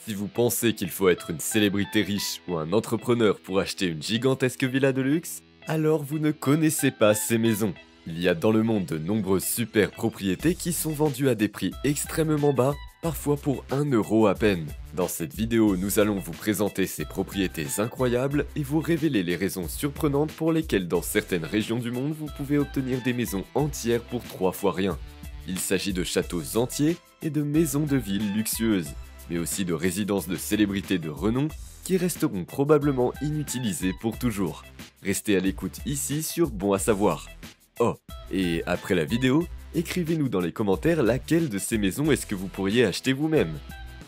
Si vous pensez qu'il faut être une célébrité riche ou un entrepreneur pour acheter une gigantesque villa de luxe, alors vous ne connaissez pas ces maisons. Il y a dans le monde de nombreuses super propriétés qui sont vendues à des prix extrêmement bas, parfois pour 1 € à peine. Dans cette vidéo, nous allons vous présenter ces propriétés incroyables et vous révéler les raisons surprenantes pour lesquelles dans certaines régions du monde vous pouvez obtenir des maisons entières pour 3 fois rien. Il s'agit de châteaux entiers et de maisons de ville luxueuses, mais aussi de résidences de célébrités de renom qui resteront probablement inutilisées pour toujours. Restez à l'écoute ici sur Bon à savoir. Oh, et après la vidéo, écrivez-nous dans les commentaires laquelle de ces maisons est-ce que vous pourriez acheter vous-même.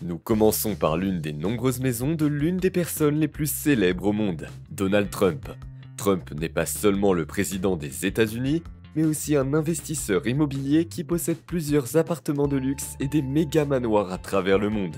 Nous commençons par l'une des nombreuses maisons de l'une des personnes les plus célèbres au monde, Donald Trump. Trump n'est pas seulement le président des États-Unis, mais aussi un investisseur immobilier qui possède plusieurs appartements de luxe et des méga manoirs à travers le monde.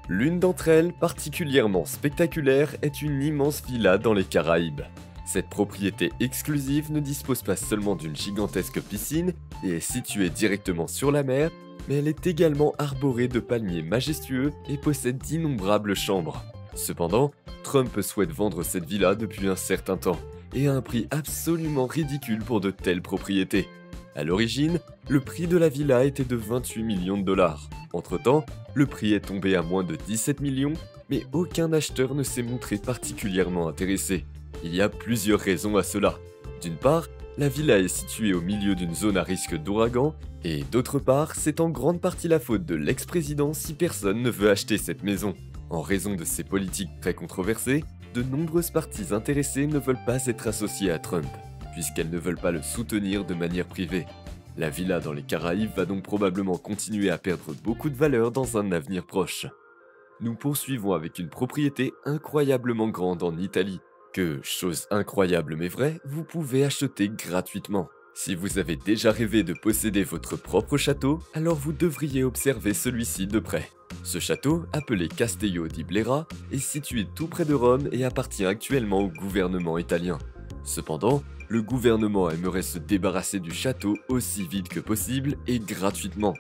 L'une d'entre elles, particulièrement spectaculaire, est une immense villa dans les Caraïbes. Cette propriété exclusive ne dispose pas seulement d'une gigantesque piscine et est située directement sur la mer, mais elle est également arborée de palmiers majestueux et possède d'innombrables chambres. Cependant, Trump souhaite vendre cette villa depuis un certain temps, et à un prix absolument ridicule pour de telles propriétés. À l'origine, le prix de la villa était de 28 millions de dollars. Entre-temps, le prix est tombé à moins de 17 millions, mais aucun acheteur ne s'est montré particulièrement intéressé. Il y a plusieurs raisons à cela. D'une part, la villa est située au milieu d'une zone à risque d'ouragan, et d'autre part, c'est en grande partie la faute de l'ex-président si personne ne veut acheter cette maison. En raison de ses politiques très controversées, de nombreuses parties intéressées ne veulent pas être associées à Trump, puisqu'elles ne veulent pas le soutenir de manière privée. La villa dans les Caraïbes va donc probablement continuer à perdre beaucoup de valeur dans un avenir proche. Nous poursuivons avec une propriété incroyablement grande en Italie, que, chose incroyable mais vraie, vous pouvez acheter gratuitement. Si vous avez déjà rêvé de posséder votre propre château, alors vous devriez observer celui-ci de près. Ce château, appelé Castello di Blera, est situé tout près de Rome et appartient actuellement au gouvernement italien. Cependant, le gouvernement aimerait se débarrasser du château aussi vite que possible et gratuitement.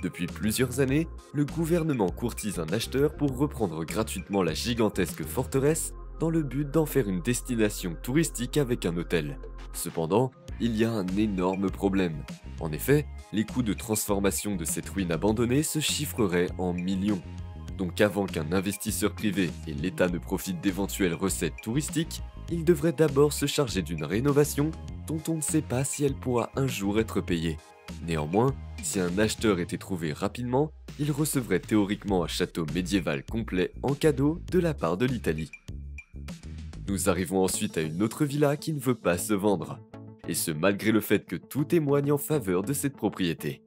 Depuis plusieurs années, le gouvernement courtise un acheteur pour reprendre gratuitement la gigantesque forteresse dans le but d'en faire une destination touristique avec un hôtel. Cependant, il y a un énorme problème. En effet, les coûts de transformation de cette ruine abandonnée se chiffreraient en millions. Donc avant qu'un investisseur privé et l'État ne profitent d'éventuelles recettes touristiques, il devrait d'abord se charger d'une rénovation dont on ne sait pas si elle pourra un jour être payée. Néanmoins, si un acheteur était trouvé rapidement, il recevrait théoriquement un château médiéval complet en cadeau de la part de l'Italie. Nous arrivons ensuite à une autre villa qui ne veut pas se vendre, et ce malgré le fait que tout témoigne en faveur de cette propriété.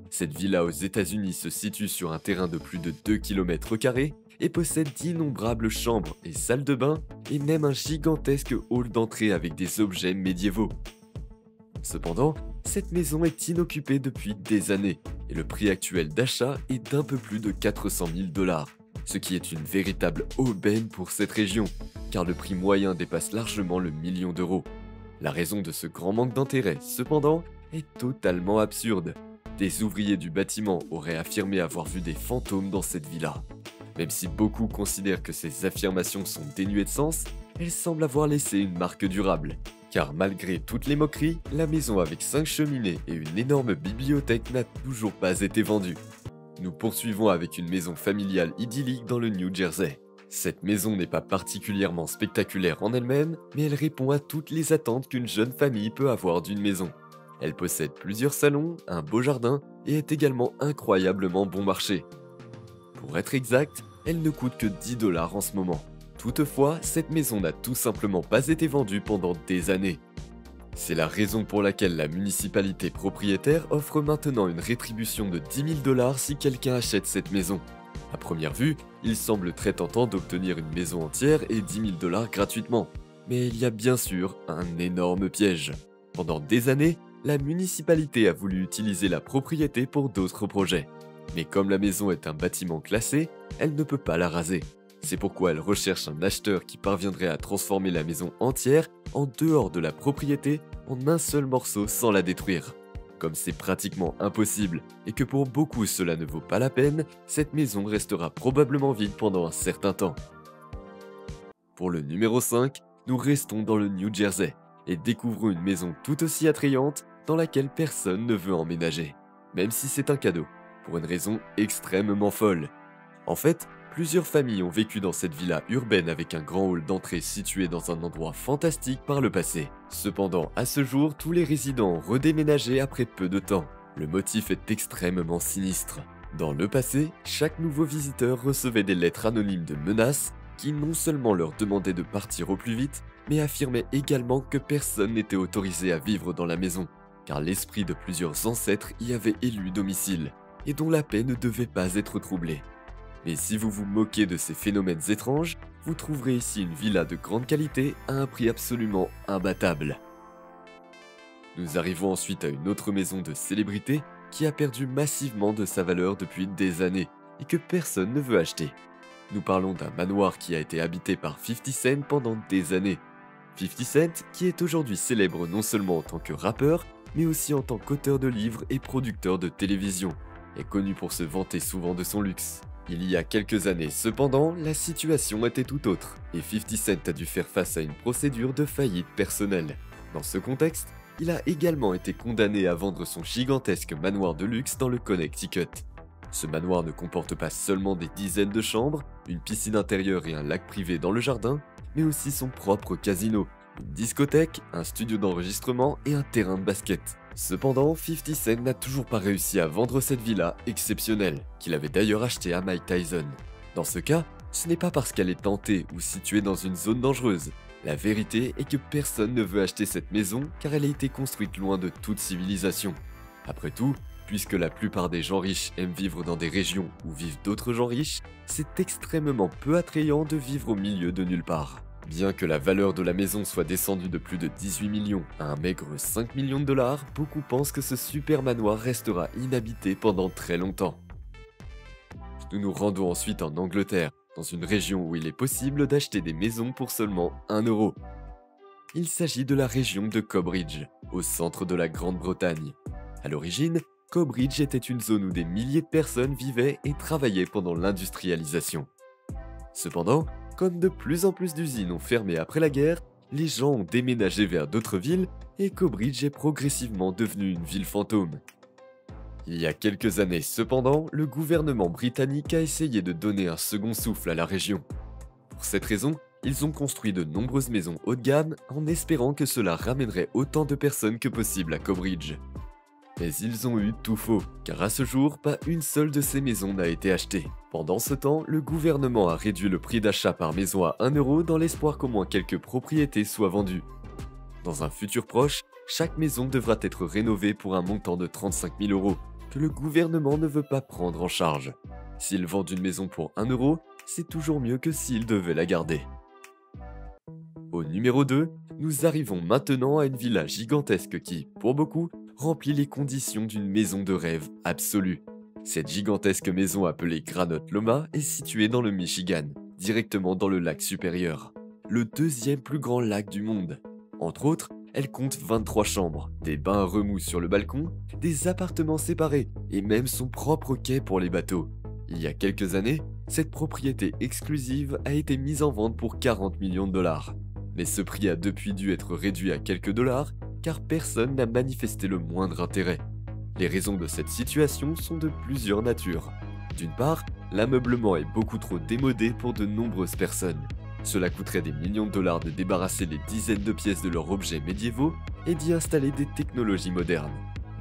Cette villa aux États-Unis se situe sur un terrain de plus de 2 km² et possède d'innombrables chambres et salles de bain, et même un gigantesque hall d'entrée avec des objets médiévaux. Cependant, cette maison est inoccupée depuis des années, et le prix actuel d'achat est d'un peu plus de 400 000 $, ce qui est une véritable aubaine pour cette région, car le prix moyen dépasse largement le million d'euros. La raison de ce grand manque d'intérêt, cependant, est totalement absurde. Des ouvriers du bâtiment auraient affirmé avoir vu des fantômes dans cette villa. Même si beaucoup considèrent que ces affirmations sont dénuées de sens, elles semblent avoir laissé une marque durable. Car malgré toutes les moqueries, la maison avec 5 cheminées et une énorme bibliothèque n'a toujours pas été vendue. Nous poursuivons avec une maison familiale idyllique dans le New Jersey. Cette maison n'est pas particulièrement spectaculaire en elle-même, mais elle répond à toutes les attentes qu'une jeune famille peut avoir d'une maison. Elle possède plusieurs salons, un beau jardin et est également incroyablement bon marché. Pour être exact, elle ne coûte que 10 $ en ce moment. Toutefois, cette maison n'a tout simplement pas été vendue pendant des années. C'est la raison pour laquelle la municipalité propriétaire offre maintenant une rétribution de 10 000 $ si quelqu'un achète cette maison. À première vue, il semble très tentant d'obtenir une maison entière et 10 000 $ gratuitement. Mais il y a bien sûr un énorme piège. Pendant des années, la municipalité a voulu utiliser la propriété pour d'autres projets. Mais comme la maison est un bâtiment classé, elle ne peut pas la raser. C'est pourquoi elle recherche un acheteur qui parviendrait à transformer la maison entière en dehors de la propriété en un seul morceau sans la détruire. Comme c'est pratiquement impossible et que pour beaucoup cela ne vaut pas la peine, cette maison restera probablement vide pendant un certain temps. Pour le numéro 5, nous restons dans le New Jersey et découvrons une maison tout aussi attrayante dans laquelle personne ne veut emménager, même si c'est un cadeau, pour une raison extrêmement folle. En fait, plusieurs familles ont vécu dans cette villa urbaine avec un grand hall d'entrée situé dans un endroit fantastique par le passé. Cependant, à ce jour, tous les résidents ont redéménagé après peu de temps. Le motif est extrêmement sinistre. Dans le passé, chaque nouveau visiteur recevait des lettres anonymes de menaces qui non seulement leur demandaient de partir au plus vite, mais affirmaient également que personne n'était autorisé à vivre dans la maison, car l'esprit de plusieurs ancêtres y avait élu domicile, et dont la paix ne devait pas être troublée. Mais si vous vous moquez de ces phénomènes étranges, vous trouverez ici une villa de grande qualité à un prix absolument imbattable. Nous arrivons ensuite à une autre maison de célébrité qui a perdu massivement de sa valeur depuis des années et que personne ne veut acheter. Nous parlons d'un manoir qui a été habité par 50 Cent pendant des années. 50 Cent qui est aujourd'hui célèbre non seulement en tant que rappeur, mais aussi en tant qu'auteur de livres et producteur de télévision, est connu pour se vanter souvent de son luxe. Il y a quelques années cependant, la situation était tout autre, et 50 Cent a dû faire face à une procédure de faillite personnelle. Dans ce contexte, il a également été condamné à vendre son gigantesque manoir de luxe dans le Connecticut. Ce manoir ne comporte pas seulement des dizaines de chambres, une piscine intérieure et un lac privé dans le jardin, mais aussi son propre casino, une discothèque, un studio d'enregistrement et un terrain de basket. Cependant, 50 Cent n'a toujours pas réussi à vendre cette villa exceptionnelle, qu'il avait d'ailleurs achetée à Mike Tyson. Dans ce cas, ce n'est pas parce qu'elle est tentée ou située dans une zone dangereuse. La vérité est que personne ne veut acheter cette maison car elle a été construite loin de toute civilisation. Après tout, puisque la plupart des gens riches aiment vivre dans des régions où vivent d'autres gens riches, c'est extrêmement peu attrayant de vivre au milieu de nulle part. Bien que la valeur de la maison soit descendue de plus de 18 millions à un maigre 5 millions de dollars, beaucoup pensent que ce super manoir restera inhabité pendant très longtemps. Nous nous rendons ensuite en Angleterre, dans une région où il est possible d'acheter des maisons pour seulement 1 euro. Il s'agit de la région de Cobridge, au centre de la Grande-Bretagne. À l'origine, Cobridge était une zone où des milliers de personnes vivaient et travaillaient pendant l'industrialisation. Cependant, comme de plus en plus d'usines ont fermé après la guerre, les gens ont déménagé vers d'autres villes et Cobridge est progressivement devenue une ville fantôme. Il y a quelques années cependant, le gouvernement britannique a essayé de donner un second souffle à la région. Pour cette raison, ils ont construit de nombreuses maisons haut de gamme en espérant que cela ramènerait autant de personnes que possible à Cobridge. Mais ils ont eu tout faux, car à ce jour, pas une seule de ces maisons n'a été achetée. Pendant ce temps, le gouvernement a réduit le prix d'achat par maison à 1 euro dans l'espoir qu'au moins quelques propriétés soient vendues. Dans un futur proche, chaque maison devra être rénovée pour un montant de 35 000 euros, que le gouvernement ne veut pas prendre en charge. S'ils vendent une maison pour 1 euro, c'est toujours mieux que s'ils devaient la garder. Au numéro 2, nous arrivons maintenant à une villa gigantesque qui, pour beaucoup, remplit les conditions d'une maison de rêve absolue. Cette gigantesque maison appelée Granite Loma est située dans le Michigan, directement dans le lac supérieur, le deuxième plus grand lac du monde. Entre autres, elle compte 23 chambres, des bains à remous sur le balcon, des appartements séparés et même son propre quai pour les bateaux. Il y a quelques années, cette propriété exclusive a été mise en vente pour 40 millions de dollars. Mais ce prix a depuis dû être réduit à quelques dollars car personne n'a manifesté le moindre intérêt. Les raisons de cette situation sont de plusieurs natures. D'une part, l'ameublement est beaucoup trop démodé pour de nombreuses personnes. Cela coûterait des millions de dollars de débarrasser les dizaines de pièces de leurs objets médiévaux et d'y installer des technologies modernes.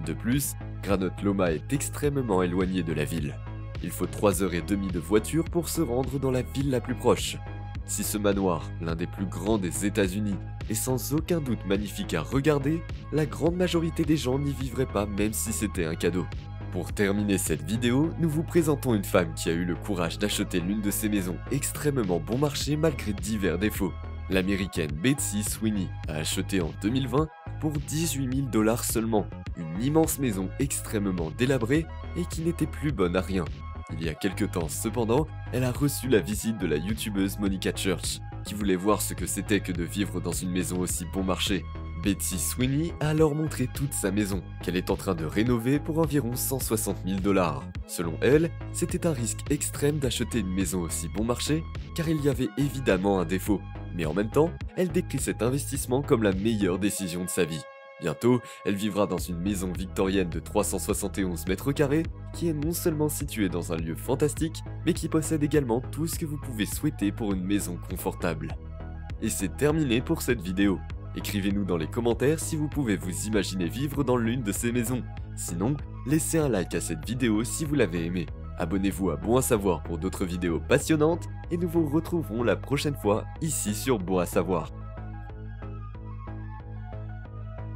De plus, Granite Loma est extrêmement éloigné de la ville. Il faut 3h30 de voiture pour se rendre dans la ville la plus proche. Si ce manoir, l'un des plus grands des États-Unis, est sans aucun doute magnifique à regarder, la grande majorité des gens n'y vivraient pas même si c'était un cadeau. Pour terminer cette vidéo, nous vous présentons une femme qui a eu le courage d'acheter l'une de ces maisons extrêmement bon marché malgré divers défauts. L'américaine Betsy Sweeney a acheté en 2020 pour 18 000 dollars seulement, une immense maison extrêmement délabrée et qui n'était plus bonne à rien. Il y a quelques temps cependant, elle a reçu la visite de la youtubeuse Monica Church, qui voulait voir ce que c'était que de vivre dans une maison aussi bon marché, Betsy Sweeney a alors montré toute sa maison, qu'elle est en train de rénover pour environ 160 000 $. Selon elle, c'était un risque extrême d'acheter une maison aussi bon marché, car il y avait évidemment un défaut. Mais en même temps, elle décrit cet investissement comme la meilleure décision de sa vie. Bientôt, elle vivra dans une maison victorienne de 371 mètres carrés, qui est non seulement située dans un lieu fantastique, mais qui possède également tout ce que vous pouvez souhaiter pour une maison confortable. Et c'est terminé pour cette vidéo. Écrivez-nous dans les commentaires si vous pouvez vous imaginer vivre dans l'une de ces maisons. Sinon, laissez un like à cette vidéo si vous l'avez aimée. Abonnez-vous à Bon à Savoir pour d'autres vidéos passionnantes et nous vous retrouverons la prochaine fois ici sur Bon à Savoir.